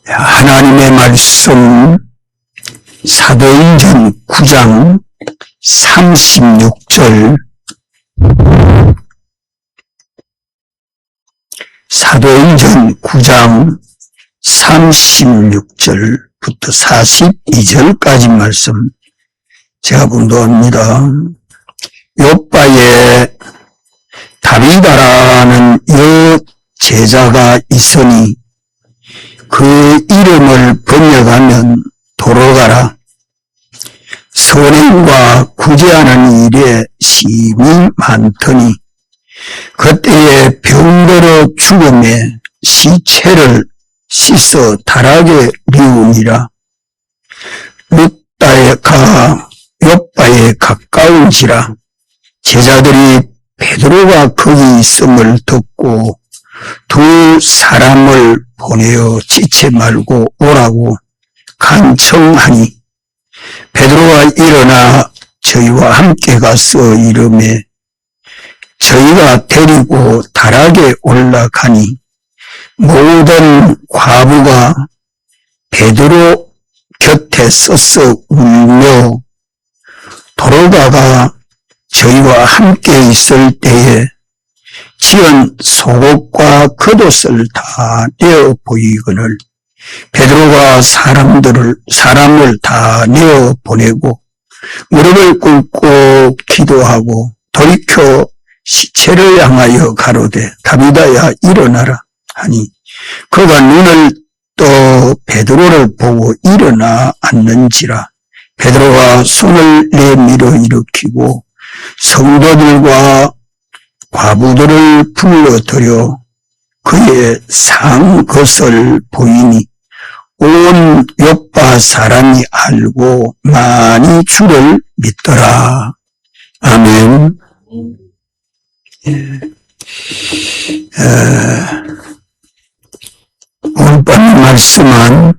하나님의 말씀 사도행전 9장 36절 사도행전 9장 36절부터 42절까지 말씀 제가 봉독합니다. 욥바에 다비다라는 여제자가 있으니 그 이름을 번역하면 도로가라. 선행과 구제하는 일에 심이 많더니 그때에 병들어 죽음에 시체를 씻어 다락에 비우니라. 룻다가 욥바에 가까운지라. 제자들이 베드로가 거기 있음을 듣고 두 사람을 보내어 지체 말고 오라고 간청하니 베드로가 일어나 저희와 함께 가서 이르매 저희가 데리고 다락에 올라가니 모든 과부가 베드로 곁에 서서 울며 도로가가 저희와 함께 있을 때에 지은 속옷과 겉옷을 다 내어 보이거늘 베드로가 사람을 다 내어 보내고 무릎을 꿇고 기도하고 돌이켜 시체를 향하여 가로되 다비다야 일어나라 하니 그가 눈을 떠 베드로를 보고 일어나 앉는지라. 베드로가 손을 내밀어 일으키고 성도들과 과부들을 불러들여 그의 상 것을 보이니 온 욥바 사람이 알고 많이 주를 믿더라. 아멘. 오늘 밤 말씀은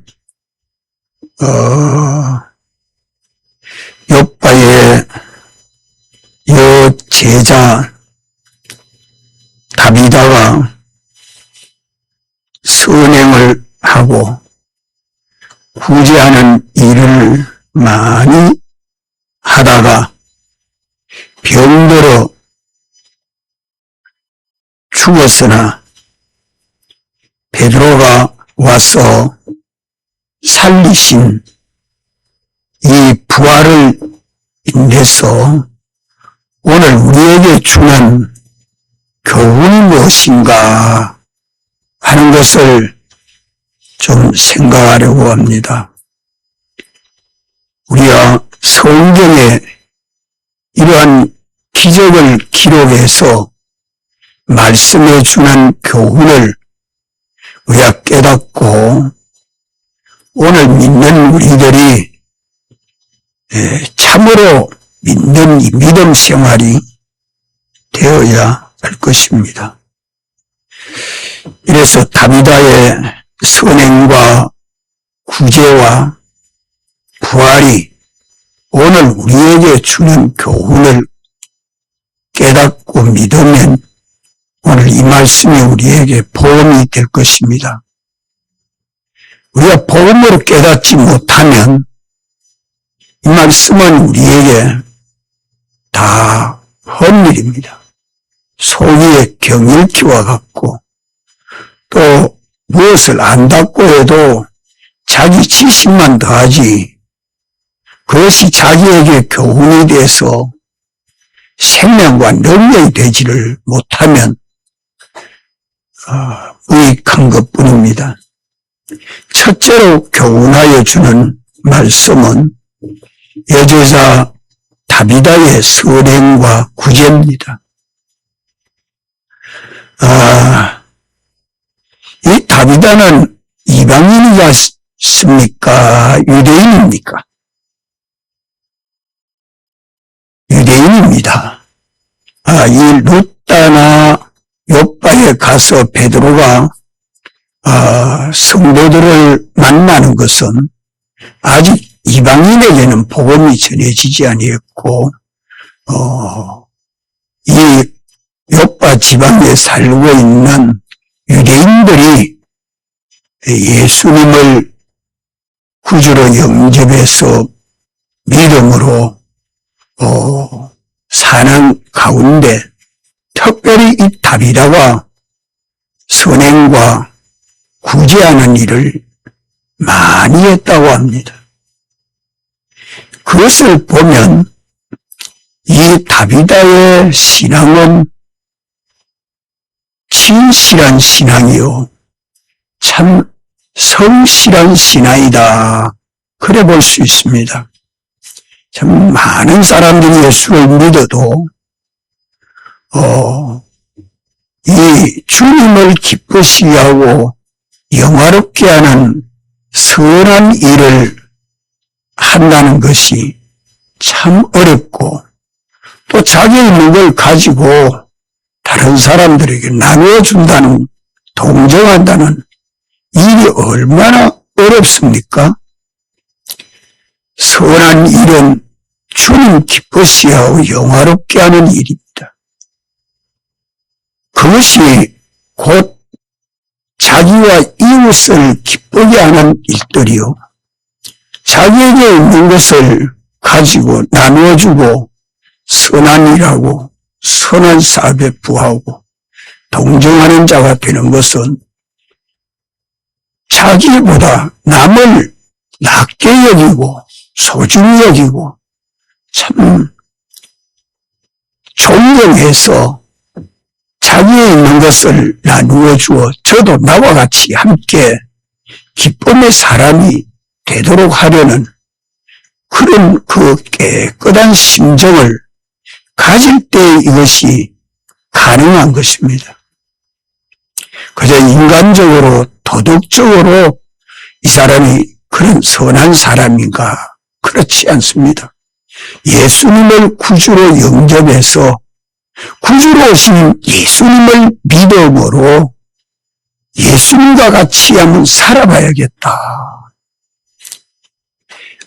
욥바의 여제자 다비다가 선행을 하고 구제하는 일을 많이 하다가 병들어 죽었으나 베드로가 와서 살리신 이 부활을 인해서 오늘 우리에게 주는 교훈이 무엇인가 하는 것을 좀 생각하려고 합니다. 우리가 성경에 이러한 기적을 기록해서 말씀해 주는 교훈을 우리가 깨닫고 오늘 믿는 우리들이 참으로 믿는 이 믿음 생활이 되어야 할 것입니다. 이래서 다비다의 선행과 구제와 부활이 오늘 우리에게 주는 교훈을 깨닫고 믿으면 오늘 이 말씀이 우리에게 보험이 될 것입니다. 우리가 보험으로 깨닫지 못하면 이 말씀은 우리에게 다 헛일입니다. 소위의 경일기와 같고 또 무엇을 안다고 해도 자기 지식만 더하지 그것이 자기에게 교훈이 돼서 생명과 능력이 되지를 못하면 무익한 것뿐입니다. 첫째로 교훈하여 주는 말씀은 여제자 다비다의 선행과 구제입니다. 이 다비다는 이방인이었습니까? 유대인입니까? 유대인입니다. 이 룻다나 욥바에 가서 베드로가 성도들을 만나는 것은 아직 이방인에게는 복음이 전해지지 아니했고 이 욥바 지방에 살고 있는 유대인들이 예수님을 구주로 영접해서 믿음으로 사는 가운데 특별히 이 다비다가 선행과 구제하는 일을 많이 했다고 합니다. 그것을 보면 이 다비다의 신앙은 진실한 신앙이요 참 성실한 신앙이다, 그래 볼 수 있습니다. 참 많은 사람들이 예수를 믿어도 이 주님을 기쁘시게 하고 영화롭게 하는 선한 일을 한다는 것이 참 어렵고, 또 자기 있는 걸 가지고 다른 사람들에게 나누어준다는, 동정한다는 일이 얼마나 어렵습니까? 선한 일은 주님 기쁘시게 하고 영화롭게 하는 일입니다. 그것이 곧 자기와 이웃을 기쁘게 하는 일들이요, 자기에게 있는 것을 가지고 나누어주고 선한 일하고 선한 사업에 부하고 동정하는 자가 되는 것은 자기보다 남을 낮게 여기고 소중히 여기고 참 존경해서 자기에 있는 것을 나누어 주어 저도 나와 같이 함께 기쁨의 사람이 되도록 하려는 그런 그 깨끗한 심정을 가질 때 이것이 가능한 것입니다. 그저 인간적으로 도덕적으로 이 사람이 그런 선한 사람인가? 그렇지 않습니다. 예수님을 구주로 영접해서 구주로 오신 예수님을 믿음으로 예수님과 같이 한번 살아봐야겠다.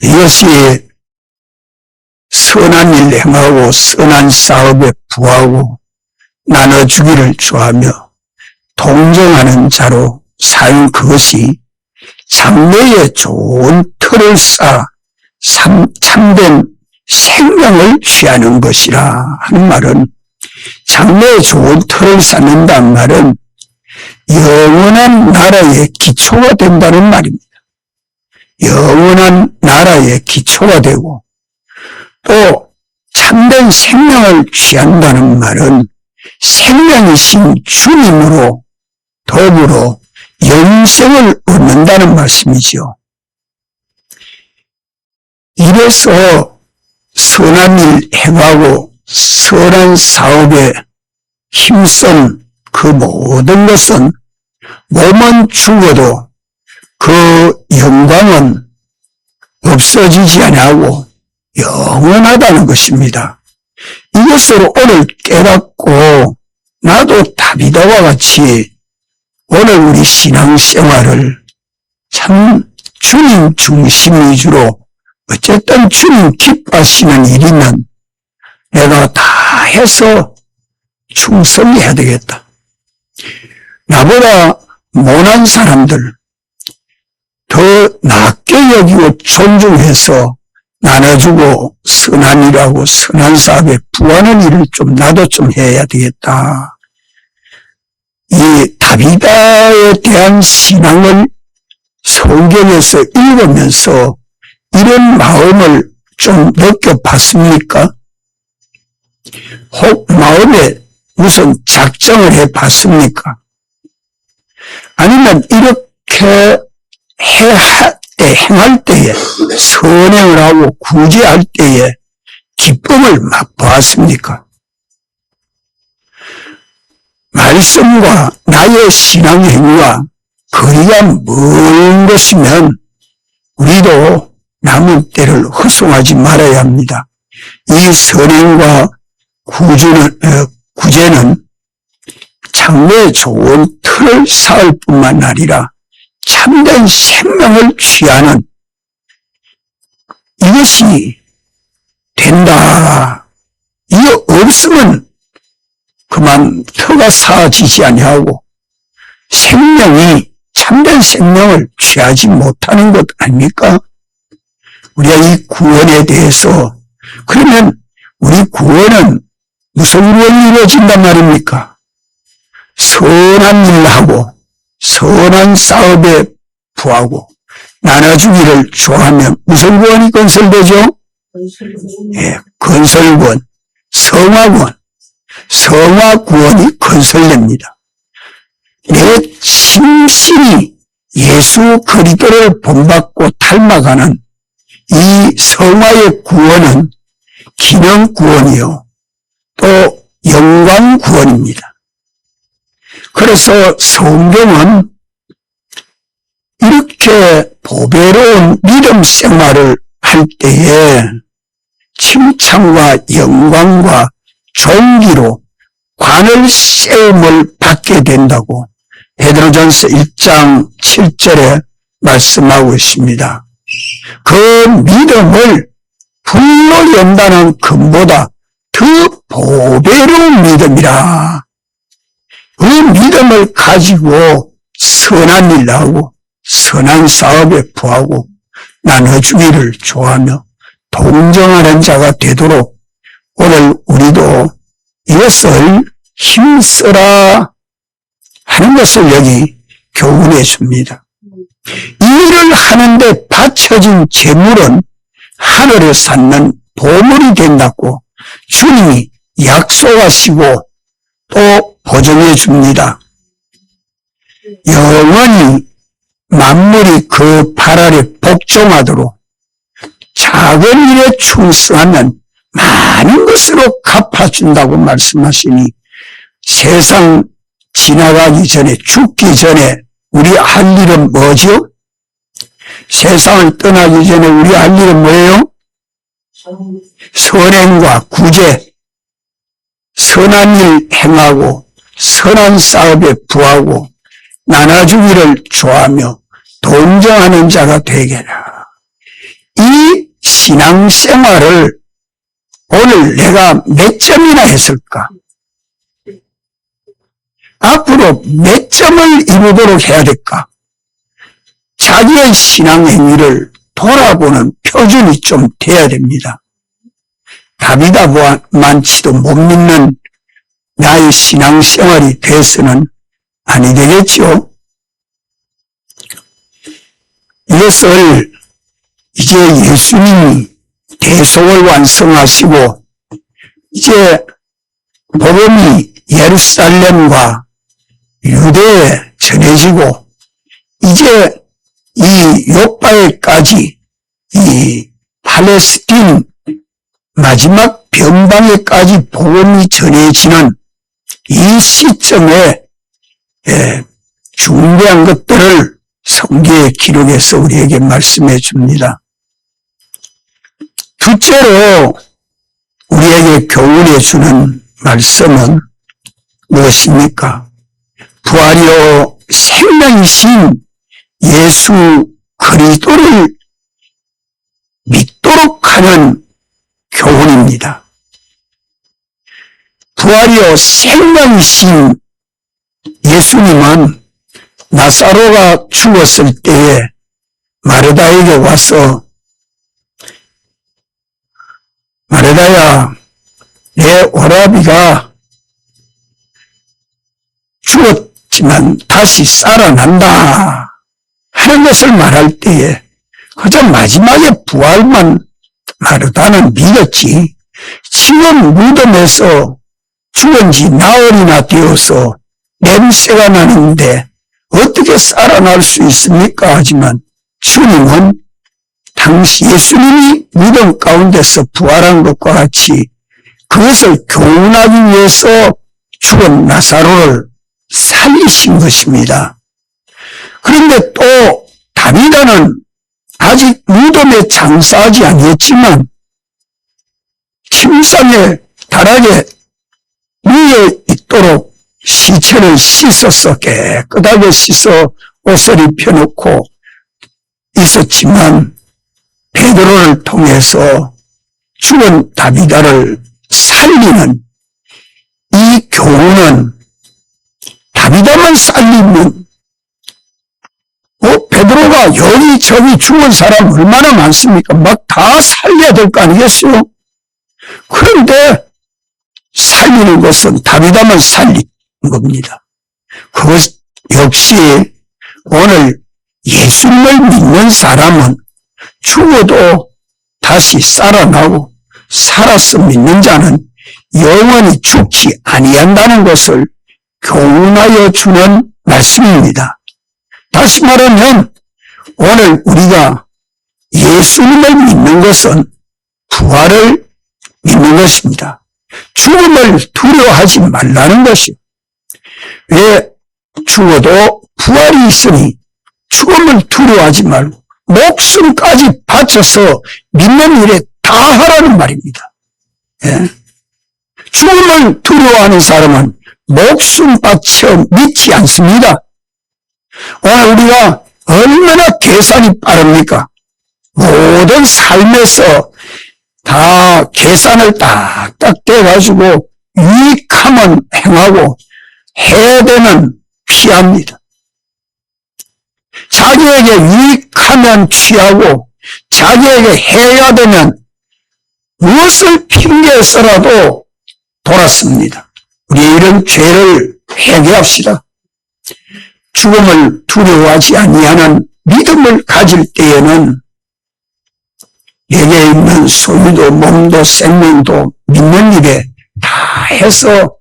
이것이 선한 일 행하고 선한 사업에 부하고 나눠주기를 좋아하며 동정하는 자로 사는 그것이 장래에 좋은 틀을 쌓아 참된 생명을 취하는 것이라 하는 말은, 장래에 좋은 틀을 쌓는다는 말은 영원한 나라의 기초가 된다는 말입니다. 영원한 나라의 기초가 되고, 또 참된 생명을 취한다는 말은 생명이신 주님으로 더불어 영생을 얻는다는 말씀이죠. 이래서 선한 일 행하고 선한 사업에 힘쓴 그 모든 것은 몸은 죽어도 그 영광은 없어지지 아니하고 영원하다는 것입니다. 이것을 오늘 깨닫고 나도 다비다와 같이 오늘 우리 신앙생활을 참 주님 중심 위주로, 어쨌든 주님 기뻐하시는 일이면 내가 다 해서 충성해야 되겠다. 나보다 못한 사람들 더 낮게 여기고 존중해서 나눠주고 선한 일하고 선한 사업에 부하는 일을 좀 나도 좀 해야 되겠다. 이 다비다에 대한 신앙을 성경에서 읽으면서 이런 마음을 좀 느껴봤습니까? 혹 마음에 무슨 작정을 해봤습니까? 아니면 이렇게 행할 때에, 선행을 하고 구제할 때에 기쁨을 맛보았습니까? 말씀과 나의 신앙 행위와 거리가 먼 것이면 우리도 남은 때를 허송하지 말아야 합니다. 이 선행과 구제는 장래에 좋은 틀을 쌓을 뿐만 아니라 참된 생명을 취하는, 이것이 된다. 이거 없으면 그만 터가 쌓아지지 아니하고 생명이 참된 생명을 취하지 못하는 것 아닙니까? 우리가 이 구원에 대해서, 그러면 우리 구원은 무슨 구원이 이루어진단 말입니까? 선한 일을 하고 선한 사업에 부하고 나눠주기를 좋아하면 무슨 구원이 건설되죠? 예, 건설구원, 성화구원, 성화구원이 건설됩니다. 내 심신이 예수 그리스도를 본받고 닮아가는 이 성화의 구원은 기능구원이요 또 영광구원입니다. 그래서 성경은 이렇게 보배로운 믿음 생활을 할 때에 칭찬과 영광과 존귀로 관을 세움을 받게 된다고 베드로전서 1장 7절에 말씀하고 있습니다. 그 믿음을 불로 연다는 금보다 더 보배로운 믿음이라. 그 믿음을 가지고 선한 일을 하고 선한 사업에 부하고 나눠주기를 좋아하며 동정하는 자가 되도록 오늘 우리도 이것을 힘쓰라 하는 것을 여기 교훈해 줍니다. 이 일을 하는데 바쳐진 재물은 하늘을 쌓는 보물이 된다고 주님이 약속하시고 또 보증해 줍니다. 영원히 만물이 그 발 아래 복종하도록 작은 일에 충성하면 많은 것으로 갚아준다고 말씀하시니 세상 지나가기 전에 죽기 전에 우리 할 일은 뭐죠? 세상을 떠나기 전에 우리 할 일은 뭐예요? 선행과 구제, 선한 일 행하고 선한 사업에 부하고 나눠주기를 좋아하며 동정하는 자가 되게라. 이 신앙생활을 오늘 내가 몇 점이나 했을까? 앞으로 몇 점을 이루도록 해야 될까? 자기의 신앙행위를 돌아보는 표준이 좀 돼야 됩니다. 답이다 많지도 못 믿는 나의 신앙생활이 돼서는 아니 되겠죠. 이것을 이제 예수님이 대속을 완성하시고 이제 복음이 예루살렘과 유대에 전해지고 이제 이 요파에까지 이 팔레스틴 마지막 변방에까지 복음이 전해지는 이 시점에 중대한 것들을 성경에 기록해서 우리에게 말씀해 줍니다. 둘째로 우리에게 교훈해 주는 말씀은 무엇입니까? 부활이요 생명이신 예수 그리스도를 믿도록 하는 교훈입니다. 부활이요 생명이신 예수님은 나사로가 죽었을 때에 마르다에게 와서 마르다야, 내 오라비가 죽었지만 다시 살아난다 하는 것을 말할 때에 그저 마지막에 부활만 마르다는 믿었지. 지금 무덤에서 죽은 지 나흘이나 되어서 냄새가 나는데 어떻게 살아날 수 있습니까? 하지만 주님은 당시 예수님이 무덤 가운데서 부활한 것과 같이 그것을 교훈하기 위해서 죽은 나사로를 살리신 것입니다. 그런데 또 다비다는 아직 무덤에 장사하지 않았지만 침상에 다락에 누워 있도록 시체를 씻어서 깨끗하게 씻어 옷을 입혀놓고 있었지만 베드로를 통해서 죽은 다비다를 살리는 이 교훈은 다비다만 살리면 베드로가 여기저기 죽은 사람 얼마나 많습니까? 막 다 살려야 될 거 아니겠어요? 그런데 살리는 것은 다비다만 살리는 겁니다. 그것 역시 오늘 예수님을 믿는 사람은 죽어도 다시 살아나고 살아서 믿는 자는 영원히 죽지 아니한다는 것을 교훈하여 주는 말씀입니다. 다시 말하면 오늘 우리가 예수님을 믿는 것은 부활을 믿는 것입니다. 죽음을 두려워하지 말라는 것이요. 왜 죽어도 부활이 있으니 죽음을 두려워하지 말고 목숨까지 바쳐서 믿는 일에 다 하라는 말입니다. 예? 죽음을 두려워하는 사람은 목숨 바쳐 믿지 않습니다. 오늘 우리가 얼마나 계산이 빠릅니까? 모든 삶에서 다 계산을 딱딱 떼가지고 유익하면 행하고 해야 되면 피합니다. 자기에게 유익하면 취하고 자기에게 해야 되면 무엇을 핑계해서라도 돌았습니다. 우리 이런 죄를 회개합시다. 죽음을 두려워하지 아니하는 믿음을 가질 때에는 내게 있는 소유도 몸도 생명도 믿는 일에 다 해서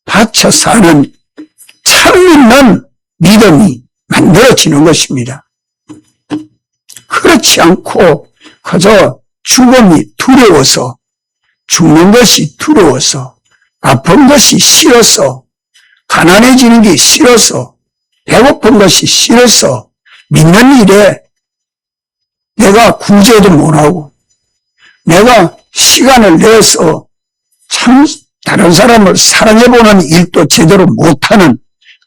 바쳐 사는 참 믿는 믿음이 만들어지는 것입니다. 그렇지 않고 그저 죽음이 두려워서 죽는 것이 두려워서 아픈 것이 싫어서 가난해지는 게 싫어서 배고픈 것이 싫어서 믿는 일에 내가 구제도 못하고 내가 시간을 내서 참 다른 사람을 사랑해보는 일도 제대로 못하는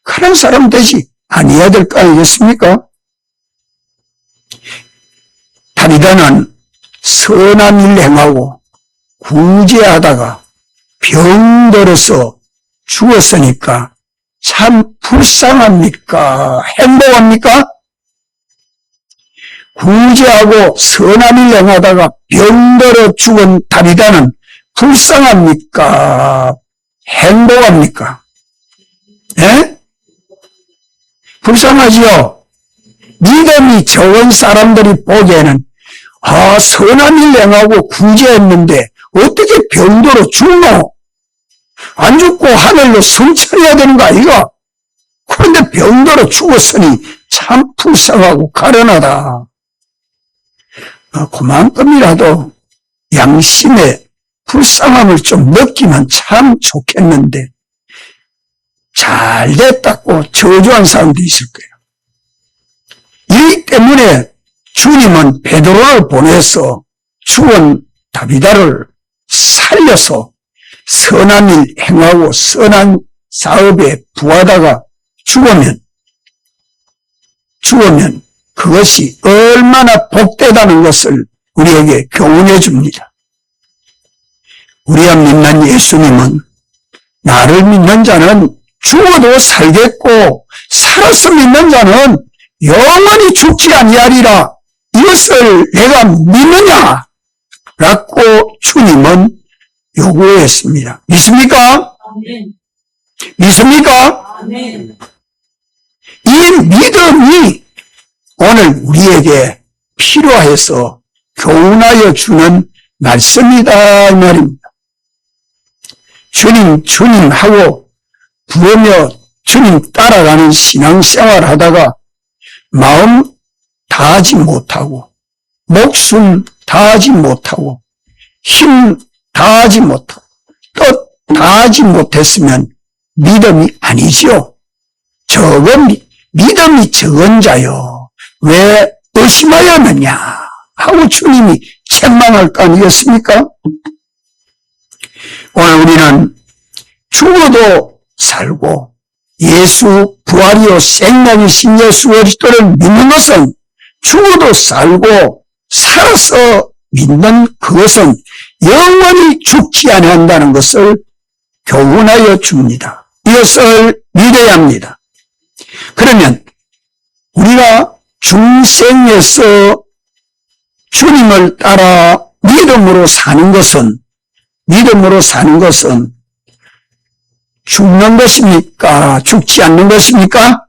그런 사람 되지 아니어야 될 거 아니겠습니까? 다비다는 선한 일 행하고 구제하다가 병들어서 죽었으니까 참 불쌍합니까? 행복합니까? 구제하고 선한 일 행하다가 병들어 죽은 다비다는 불쌍합니까? 행복합니까? 예? 불쌍하지요? 믿음이 적은 사람들이 보기에는 선한 일 행하고 구제했는데 어떻게 병들어 죽노? 안 죽고 하늘로 성찰해야 되는 거 아이가? 그런데 병들어 죽었으니 참 불쌍하고 가련하다. 그만큼이라도 양심의 불쌍함을 좀 느끼면 참 좋겠는데 잘 됐다고 저주한 사람도 있을 거예요. 이 때문에 주님은 베드로를 보내서 죽은 다비다를 살려서 선한 일 행하고 선한 사업에 부하다가 죽으면 그것이 얼마나 복되다는 것을 우리에게 교훈해 줍니다. 우리가 믿는 예수님은 나를 믿는 자는 죽어도 살겠고 살아서 믿는 자는 영원히 죽지 아니하리라. 이것을 내가 믿느냐? 라고 주님은 요구했습니다. 믿습니까? 아멘. 믿습니까? 아멘. 이 믿음이 오늘 우리에게 필요해서 교훈하여 주는 말씀이다 이 말입니다. 주님 하고 부르며 주님 따라가는 신앙생활 하다가 마음 다하지 못하고 목숨 다하지 못하고 힘 다하지 못하고 뜻 다하지 못했으면 믿음이 아니지요. 믿음이 적은 자요. 왜 의심하였느냐 하고 주님이 책망할 거 아니겠습니까? 오늘 우리는 죽어도 살고 예수 부활이요 생명이신 예수 그리스도를 믿는 것은 죽어도 살고 살아서 믿는 그것은 영원히 죽지 아니한다는 것을 교훈하여 줍니다. 이것을 믿어야 합니다. 그러면 우리가 중생에서 주님을 따라 믿음으로 사는 것은 죽는 것입니까? 죽지 않는 것입니까?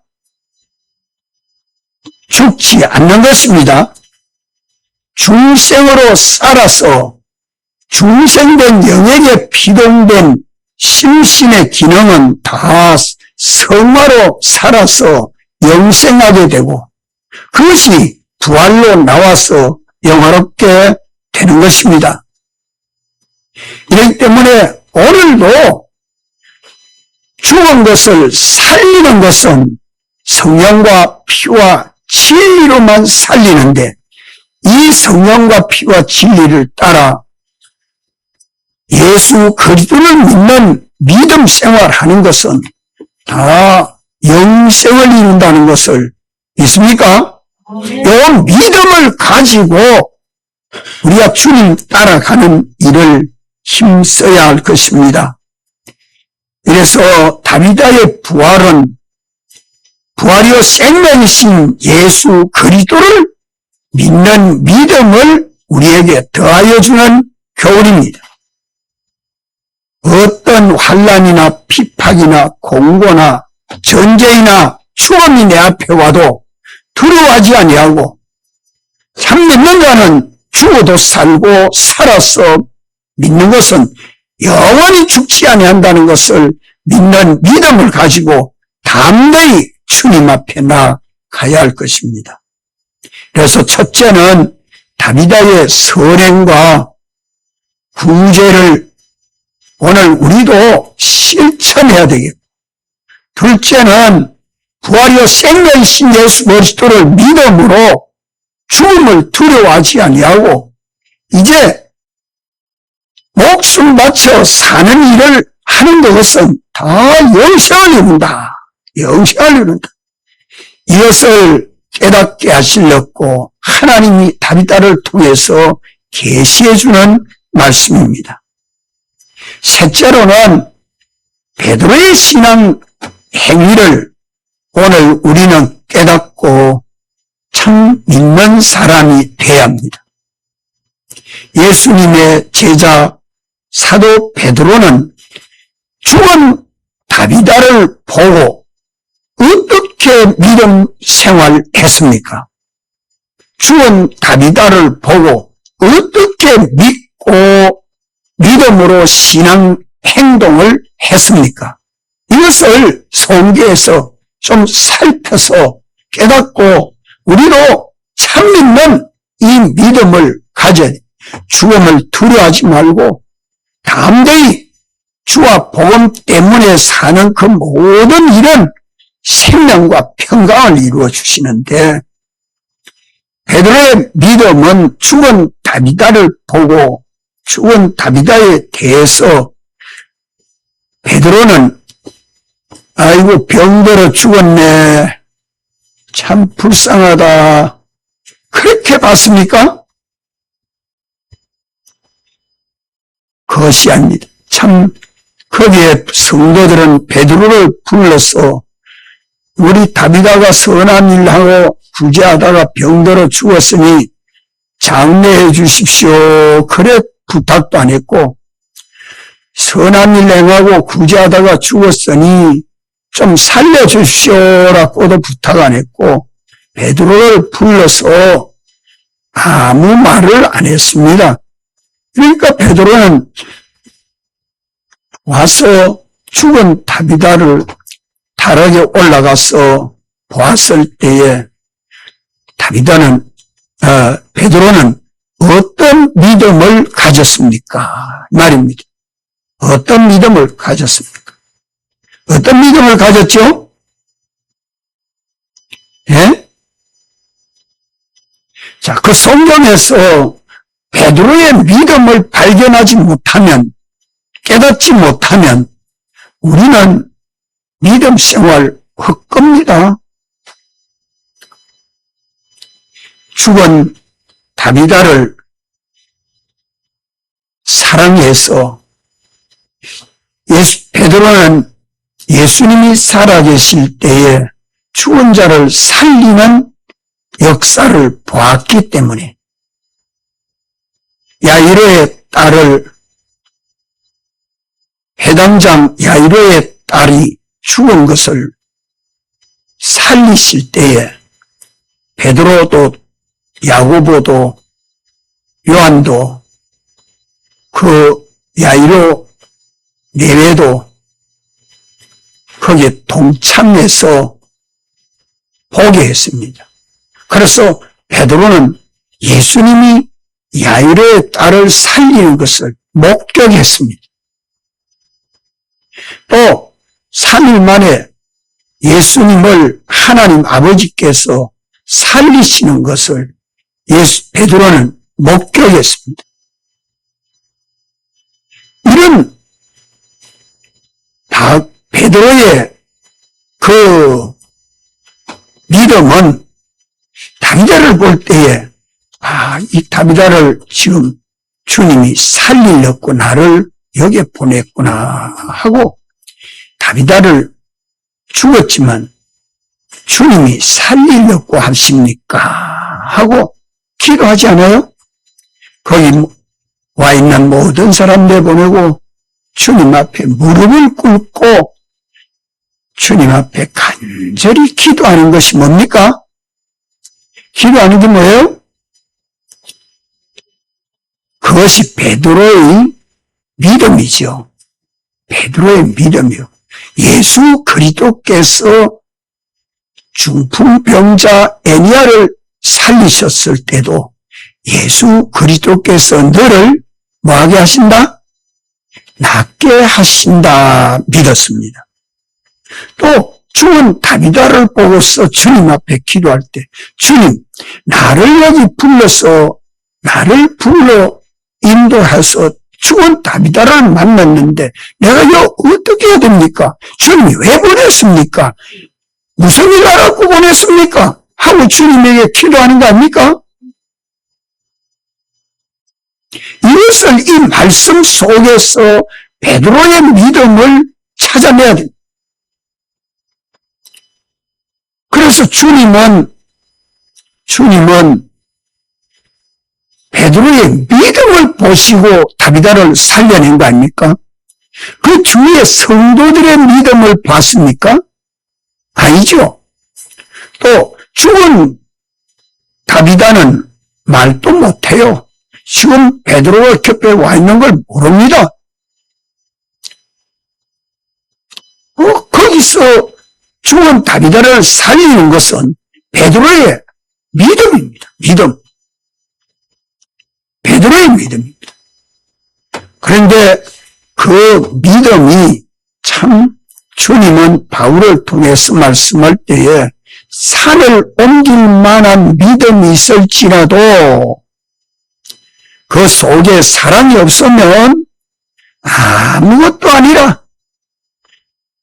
죽지 않는 것입니다. 중생으로 살아서 중생된 영역에 피동된 심신의 기능은 다 성화로 살아서 영생하게 되고 그것이 부활로 나와서 영화롭게 되는 것입니다. 이렇기 때문에 오늘도 죽은 것을 살리는 것은 성령과 피와 진리로만 살리는데 이 성령과 피와 진리를 따라 예수 그리스도를 믿는 믿음 생활하는 것은 다 영생을 이룬다는 것을 믿습니까? 이 믿음을 가지고 우리가 주님 따라가는 일을 힘써야 할 것입니다. 그래서 다비다의 부활이요 생명이신 예수 그리스도를 믿는 믿음을 우리에게 더하여 주는 교훈입니다. 어떤 환난이나 핍박이나 공고나 전쟁이나 추험이 내 앞에 와도 두려워하지 아니하고 참 믿는 자는 죽어도 살고 살아서 믿는 것은 영원히 죽지 아니한다는 것을 믿는 믿음을 가지고 담대히 주님 앞에 나가야 할 것입니다. 그래서 첫째는 다비다의 선행과 구제를 오늘 우리도 실천해야 되겠고, 둘째는 부활이요 생명이신 예수 그리스도를 믿음으로 죽음을 두려워하지 아니하고 이제 목숨 바쳐 사는 일을 하는 것은 다 영생을 이룬다. 영생을 이룬다. 이것을 깨닫게 하시려고 하나님이 다비다를 통해서 계시해 주는 말씀입니다. 셋째로는 베드로의 신앙 행위를 오늘 우리는 깨닫고 참 믿는 사람이 되어야 합니다. 예수님의 제자 사도 베드로는 죽은 다비다를 보고 어떻게 믿음 생활했습니까? 죽은 다비다를 보고 어떻게 믿고 믿음으로 신앙 행동을 했습니까? 이것을 성경에서 좀 살펴서 깨닫고 우리도 참 믿는 이 믿음을 가져 죽음을 두려워하지 말고 담대히 주와 복음 때문에 사는 그 모든 일은 생명과 평강을 이루어 주시는데 베드로의 믿음은 죽은 다비다를 보고 죽은 다비다에 대해서 베드로는 아이고 병들어 죽었네 참 불쌍하다 그렇게 봤습니까? 그것이 아닙니다. 참 거기에 성도들은 베드로를 불러서 우리 다비다가 선한 일하고 구제하다가 병들어 죽었으니 장례해 주십시오. 그래 부탁도 안 했고 선한 일 행하고 구제하다가 죽었으니 좀 살려주십시오라고도 부탁 안 했고 베드로를 불러서 아무 말을 안 했습니다. 그러니까 베드로는 와서 죽은 다비다를 다락에 올라가서 보았을 때에 베드로는 어떤 믿음을 가졌습니까? 말입니다. 어떤 믿음을 가졌습니까? 어떤 믿음을 가졌죠? 예? 자, 그 성경에서 베드로의 믿음을 발견하지 못하면, 깨닫지 못하면, 우리는 믿음 생활 헛겁니다. 죽은 다비다를 사랑해서 베드로는 예수님이 살아계실 때에 죽은 자를 살리는 역사를 보았기 때문에 야이로의 딸을 해당장 야이로의 딸이 죽은 것을 살리실 때에 베드로도 야고보도 요한도 그 야이로 내외도 거기에 동참해서 보게 했습니다. 그래서 베드로는 예수님이 야이로의 딸을 살리는 것을 목격했습니다. 또 3일 만에 예수님을 하나님 아버지께서 살리시는 것을 베드로는 목격했습니다. 이런 베드로의 그 믿음은 다비다를 볼 때에 이 다비다를 지금 주님이 살리려고 나를 여기에 보냈구나 하고 다비다를 죽었지만 주님이 살리려고 하십니까? 하고 기도하지 않아요? 거기 와 있는 모든 사람들 보내고 주님 앞에 무릎을 꿇고 주님 앞에 간절히 기도하는 것이 뭡니까? 기도하는 게 뭐예요? 그것이 베드로의 믿음이죠. 베드로의 믿음이요. 예수 그리스도께서 중풍병자 애니야를 살리셨을 때도 예수 그리스도께서 너를 뭐하게 하신다? 낫게 하신다 믿었습니다. 또 죽은 다비다를 보고서 주님 앞에 기도할 때 주님 나를 여기 불러서 나를 불러 인도해서 죽은 다비다를 만났는데 내가 이거 어떻게 해야 됩니까? 주님이 왜 보냈습니까? 무슨 일 알았고 보냈습니까? 하고 주님에게 기도하는 거 아닙니까? 이것을 이 말씀 속에서 베드로의 믿음을 찾아내야 됩니다. 그래서 주님은 베드로의 믿음을 보시고 다비다를 살려낸 거 아닙니까? 그 주위의 성도들의 믿음을 봤습니까? 아니죠. 또 죽은 다비다는 말도 못해요. 지금 베드로가 곁에 와 있는 걸 모릅니다. 거기서 죽은 다비다를 살리는 것은 베드로의 믿음입니다. 믿음. 베드로의 믿음입니다. 그런데 그 믿음이 참 주님은 바울을 통해서 말씀할 때에 산을 옮길 만한 믿음이 있을지라도 그 속에 사랑이 없으면 아무것도 아니라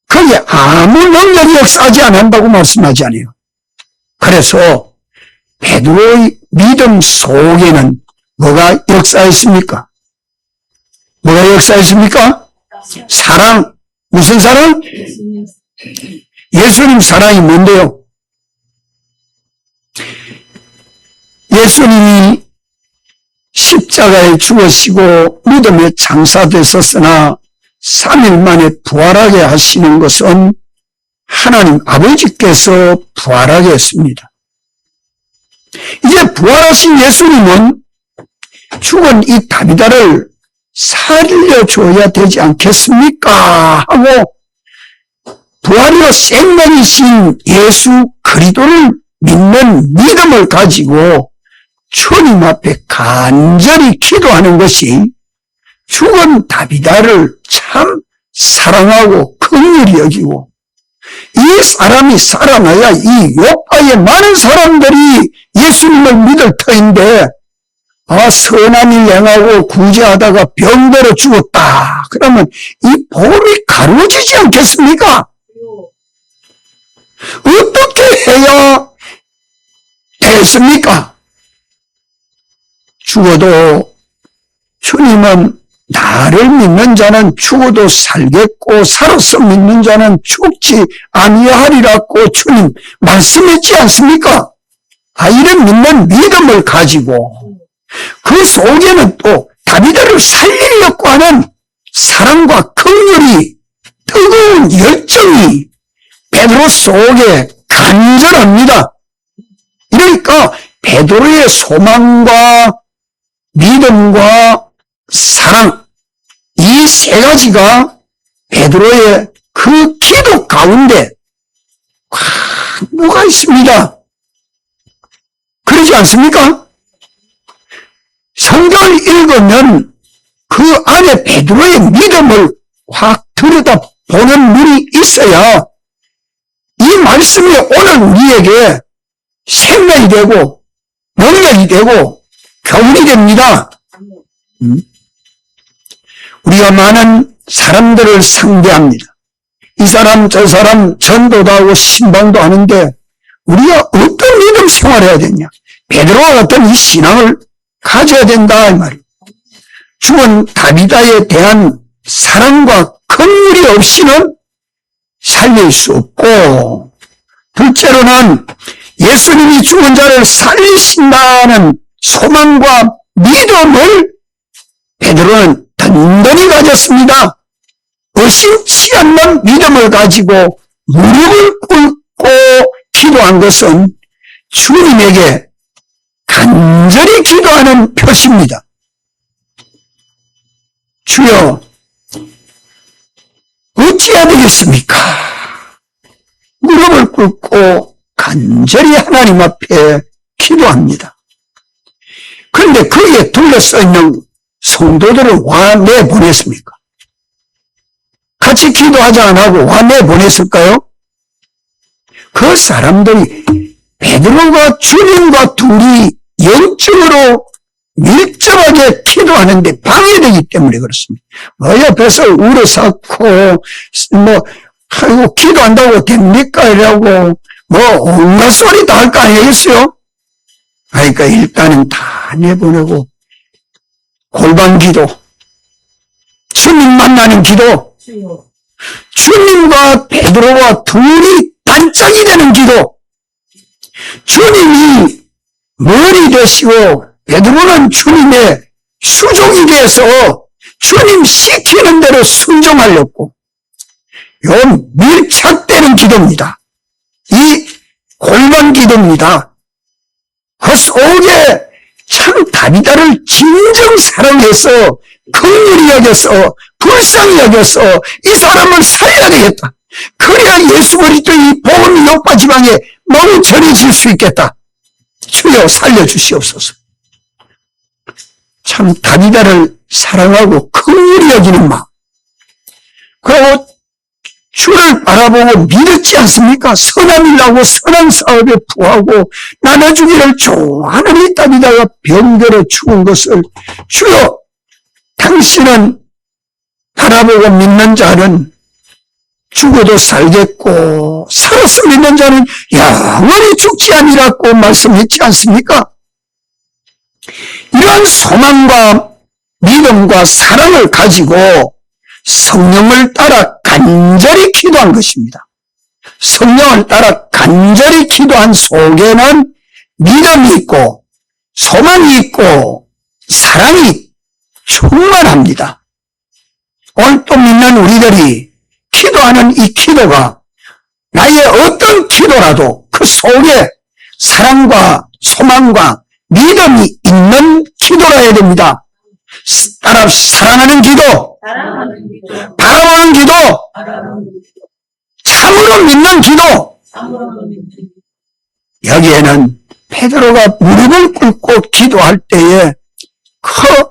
거기에 아무 능력이 역사하지 않는다고 말씀하지 않아요. 그래서 베드로의 믿음 속에는 뭐가 역사했습니까? 뭐가 역사했습니까? 사랑. 무슨 사랑? 예수님 사랑이 뭔데요? 예수님이 십자가에 죽으시고 믿음에 장사되셨으나 3일 만에 부활하게 하시는 것은 하나님 아버지께서 부활하게 했습니다. 이제 부활하신 예수님은 죽은 이 다비다를 살려줘야 되지 않겠습니까? 하고 부활이요 생명이신 예수 그리스도를 믿는 믿음을 가지고 주님 앞에 간절히 기도하는 것이 죽은 다비다를 참 사랑하고 긍휼히 여기고 이 사람이 살아나야 이 요파의 많은 사람들이 예수님을 믿을 터인데 선한 일 행하고 구제하다가 병들어 죽었다. 그러면 이 복음이 가루어지지 않겠습니까? 어떻게 해야 되겠습니까? 죽어도 주님은 나를 믿는 자는 죽어도 살겠고 살아서 믿는 자는 죽지 아니하리라고 주님 말씀했지 않습니까? 이런 믿는 믿음을 가지고 그 속에는 또 다비드를 살리려고 하는 사랑과 긍휼이, 뜨거운 열정이 베드로 속에 간절합니다. 그러니까 베드로의 소망과 믿음과 사랑, 이 세 가지가 베드로의 그 기도 가운데 뭐가 있습니다. 그러지 않습니까? 성경을 읽으면 그 안에 베드로의 믿음을 확 들여다보는 눈이 있어야 이 말씀이 오늘 우리에게 생명이 되고 능력이 되고 교훈이 됩니다. 우리가 많은 사람들을 상대합니다. 이 사람 저 사람 전도도 하고 신방도 하는데 우리가 어떤 믿음 생활을 해야 되냐. 베드로와 같은 이 신앙을 가져야 된다 이 말이에요. 죽은 다비다에 대한 사랑과 긍휼이 없이는 살릴 수 없고, 둘째로는 예수님이 죽은 자를 살리신다는 소망과 믿음을 베드로는 든든히 가졌습니다. 의심치 않는 믿음을 가지고 무릎을 꿇고 기도한 것은 주님에게 간절히 기도하는 표시입니다. 주여, 어찌해야 되겠습니까? 무릎을 꿇고 간절히 하나님 앞에 기도합니다. 그런데 거기에 둘러싸여 있는 성도들을 와 내보냈습니까? 같이 기도하지 않고 와 내보냈을까요? 그 사람들이 베드로가 주님과 둘이 영적으로 밀접하게 기도하는데 방해되기 때문에 그렇습니다. 옆에서 울어서고 아이고 기도한다고 됩니까? 이라고 온갖 소리 다 할 거 아니겠어요? 그러니까 일단은 다 내보내고 골방 기도, 주님 만나는 기도, 주님과 베드로와 둘이 단짝이 되는 기도, 주님이 머리 되시고 베드로는 주님의 수종이 되어서 주님 시키는 대로 순종하려고 요 밀착되는 기도입니다. 이 골방 기도입니다. 그 속에 참 다비다를 진정 사랑해서 긍휼히 여겨서 불쌍히 여겨서 이 사람을 살려야 되겠다. 그래야 예수 그리스도 이 복음이 요파 지방에 너무 전해질 수 있겠다. 주여 살려주시옵소서. 참 다비다를 사랑하고 긍휼히 여기는 마음. 그리고 주를 바라보고 믿었지 않습니까? 선한 일하고 선한 사업에 부하고 나눠주기를 좋아하는 이 다비다가 병들어 죽은 것을 주여 당신은 바라보고 믿는 자는 죽어도 살겠고 살아서 믿는 자는 영원히 죽지 아니라고 말씀했지 않습니까? 이러한 소망과 믿음과 사랑을 가지고 성령을 따라 간절히 기도한 것입니다. 성령을 따라 간절히 기도한 속에는 믿음이 있고 소망이 있고 사랑이 충만합니다. 오늘 또 믿는 우리들이 기도하는 이 기도가 나의 어떤 기도라도 그 속에 사랑과 소망과 믿음이 있는 기도라 해야 됩니다. 따라 사랑하는 기도, 바라보는 기도, 참으로 믿는 기도. 여기에는 베드로가 무릎을 꿇고 기도할 때에 그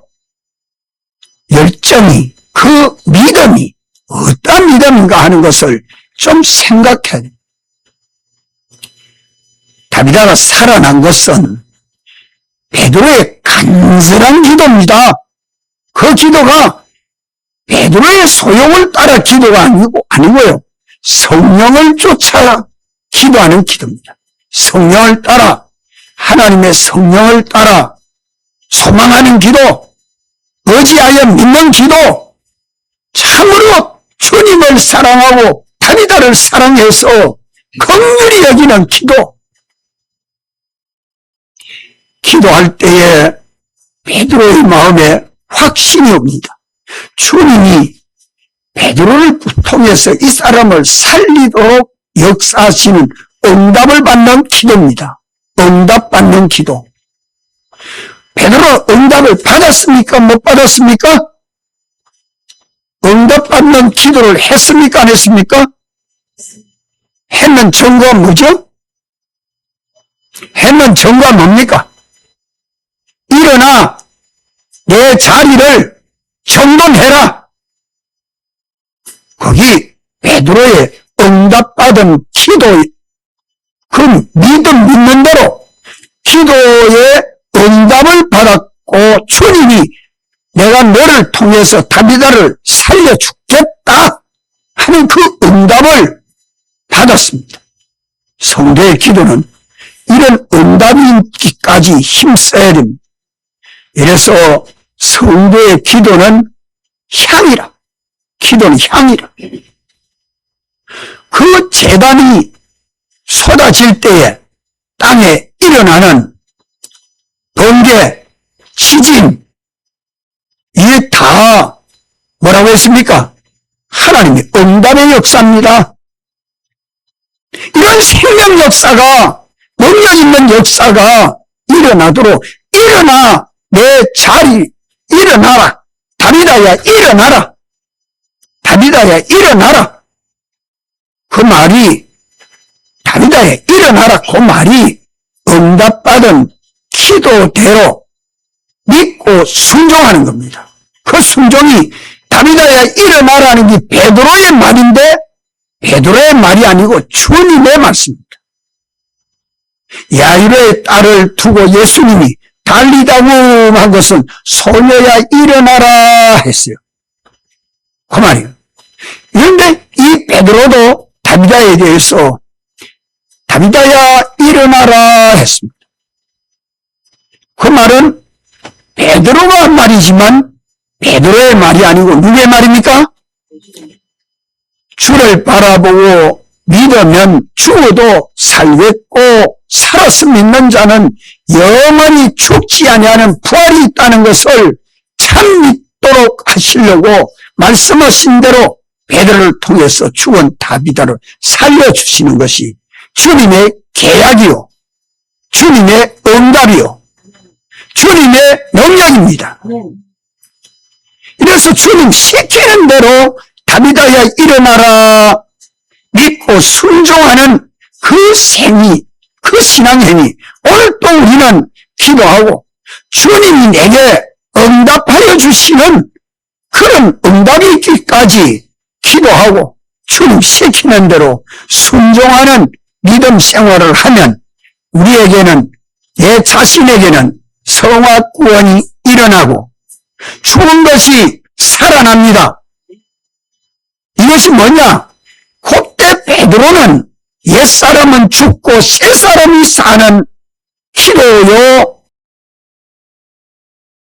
열정이, 그 믿음이 어떤 믿음인가 하는 것을 좀 생각해야 돼요. 다비다가 살아난 것은 베드로의 간절한 기도입니다. 그 기도가 베드로의 소용을 따라 기도가 아니고요. 성령을 쫓아 기도하는 기도입니다. 성령을 따라, 하나님의 성령을 따라 소망하는 기도, 의지하여 믿는 기도, 참으로 주님을 사랑하고 다비다를 사랑해서 긍휼히 여기는 기도, 기도할 때에 베드로의 마음에 확신이 옵니다. 주님이 베드로를 통해서 이 사람을 살리도록 역사하시는 응답을 받는 기도입니다. 응답받는 기도. 베드로 응답을 받았습니까? 못 받았습니까? 응답받는 기도를 했습니까? 안 했습니까? 했는 증거가 뭐죠? 했는 증거가 뭡니까? 일어나 내 자리를 정돈해라. 거기 베드로의 응답받은 기도, 그 믿는 대로 기도의 응답을 받았고 주님이 내가 너를 통해서 다비다를 살려주겠다 하는 그 응답을 받았습니다. 성도의 기도는 이런 응답이 있기까지 힘써야 됩니다. 이래서 성도의 기도는 향이라. 기도는 향이라. 그 재단이 쏟아질 때에 땅에 일어나는 번개, 지진, 이게 다 뭐라고 했습니까? 하나님의 응답의 역사입니다. 이런 생명 역사가, 능력 있는 역사가 일어나도록 일어나 내 자리 일어나라. 다비다야 일어나라. 다비다야 일어나라. 그 말이 다비다야 일어나라. 그 말이 응답받은 기도대로 믿고 순종하는 겁니다. 그 순종이 다비다야 일어나라는 게 베드로의 말인데 베드로의 말이 아니고 주님의 말씀입니다. 야이로의 딸을 두고 예수님이 달리다고 한 것은 소녀야 일어나라 했어요. 그 말이에요. 그런데 이 베드로도 다비다에 대해서 다비다야 일어나라 했습니다. 그 말은 베드로가 한 말이지만 베드로의 말이 아니고 누구의 말입니까? 주를 바라보고 믿으면 죽어도 살겠고 살았음 믿는 자는 영원히 죽지 아니하는 부활이 있다는 것을 참 믿도록 하시려고 말씀하신 대로 베드로를 통해서 죽은 다비다를 살려주시는 것이 주님의 계약이요, 주님의 응답이요, 주님의 능력입니다. 이래서 주님 시키는 대로 다비다야 일어나라 믿고 순종하는 그 생이, 그 신앙행위, 오늘 또 우리는 기도하고 주님이 내게 응답하여 주시는 그런 응답이 있기까지 기도하고 주님 시키는 대로 순종하는 믿음 생활을 하면 우리에게는, 내 자신에게는 성화 구원이 일어나고 죽은 것이 살아납니다. 이것이 뭐냐? 그때 베드로는 옛사람은 죽고 새사람이 사는 기도요